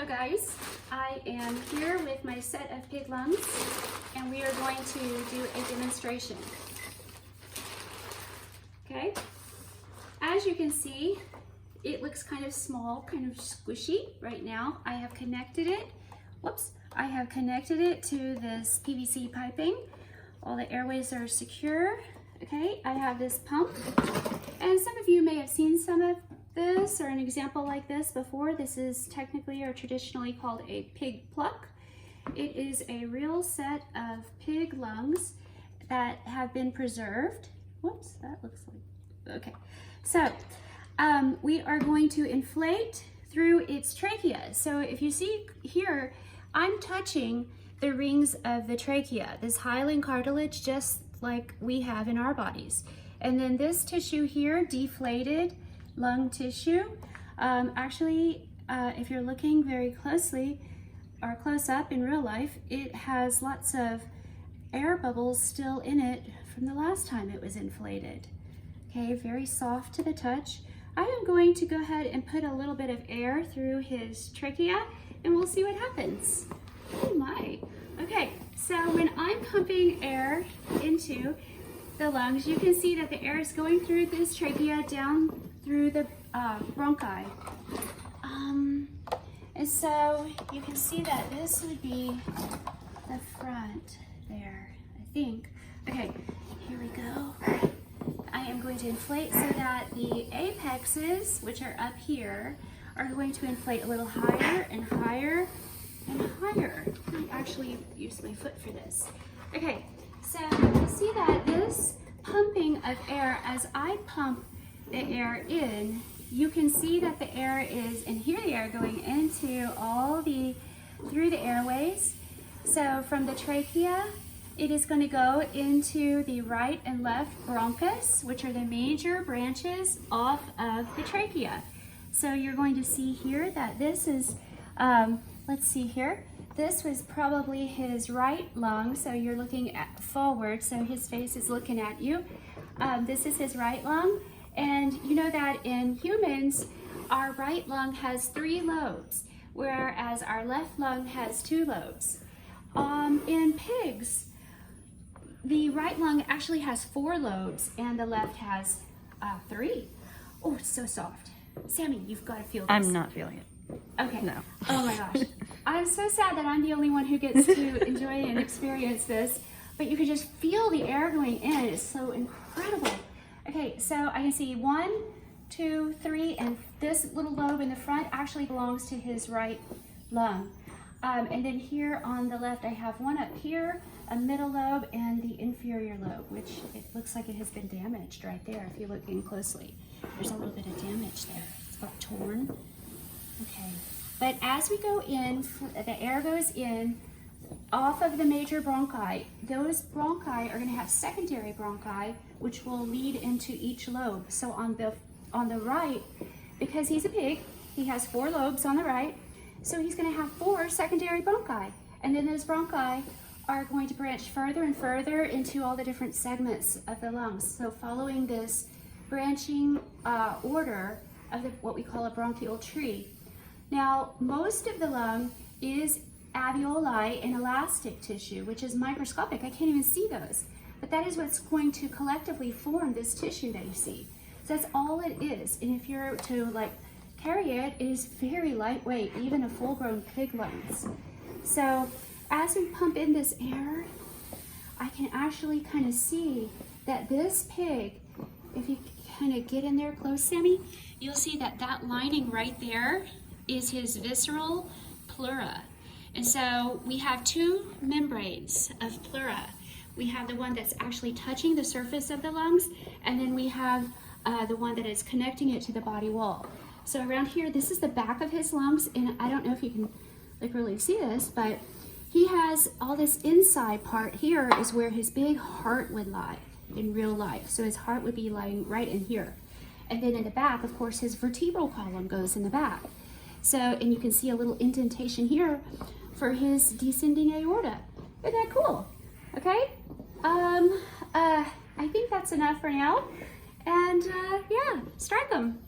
guys, I am here with my set of pig lungs and we are going to do a demonstration. Okay, as you can see, it looks kind of small, kind of squishy right now. I have connected it, I have connected it to this PVC piping. All the airways are secure. Okay, I have this pump, and some of you may have seen some of this or an example like this before. This is technically or traditionally called a pig pluck. It is a real set of pig lungs that have been preserved. Whoops, that looks like, okay. So we are going to inflate through its trachea. So if you see here, I'm touching the rings of the trachea, this hyaline cartilage, just like we have in our bodies. And then this tissue here, deflated lung tissue, actually, if you're looking very closely or close up in real life, it has lots of air bubbles still in it from the last time it was inflated. Okay, very soft to the touch. I am going to go ahead and put a little bit of air through his trachea and we'll see what happens. Oh my. Okay, so when I'm pumping air into the lungs, you can see that the air is going through this trachea down through the bronchi. And so you can see that this would be the front there, I think. Okay, here we go. I am going to inflate so that the apexes, which are up here, are going to inflate a little higher and higher and higher. I actually use my foot for this. Okay, so you see that this pumping of air, as I pump the air in, you can see that the air is, and hear the air going into through the airways. So from the trachea, it is going to go into the right and left bronchus, which are the major branches off of the trachea. So you're going to see here that this is, let's see here, this was probably his right lung, so you're looking forward, so his face is looking at you. This is his right lung, and you know that in humans, our right lung has 3 lobes, whereas our left lung has 2 lobes. In pigs, the right lung actually has 4 lobes, and the left has 3. Oh, it's so soft. Sammy, you've got to feel this. I'm not feeling it. Okay. No. Oh my gosh. I'm so sad that I'm the only one who gets to enjoy and experience this, but you can just feel the air going in. It's so incredible. Okay, so I can see 1, 2, 3, and this little lobe in the front actually belongs to his right lung. And then here on the left, I have one up here, a middle lobe, and the inferior lobe, which it looks like it has been damaged right there if you're looking closely. There's a little bit of damage there. It's got torn. Okay, but as we go in, the air goes in off of the major bronchi. Those bronchi are going to have secondary bronchi, which will lead into each lobe. So on the right, because he's a pig, he has 4 lobes on the right, so he's going to have 4 secondary bronchi. And then those bronchi are going to branch further and further into all the different segments of the lungs. So following this branching order of what we call a bronchial tree. Now, most of the lung is alveoli and elastic tissue, which is microscopic. I can't even see those. But that is what's going to collectively form this tissue that you see. So that's all it is. And if you're to carry it, it is very lightweight, even a full-grown pig lungs. So as we pump in this air, I can actually kind of see that this pig, if you kind of get in there close, Sammy, you'll see that that lining right there is his visceral pleura. And so we have 2 membranes of pleura. We have the one that's actually touching the surface of the lungs, and then we have the one that is connecting it to the body wall. So around here, this is the back of his lungs, and I don't know if you can really see this, but he has all this inside part here is where his big heart would lie in real life. So his heart would be lying right in here. And then in the back, of course, his vertebral column goes in the back. So, and you can see a little indentation here for his descending aorta. Isn't that cool? Okay? I think that's enough for now. And yeah, strike them.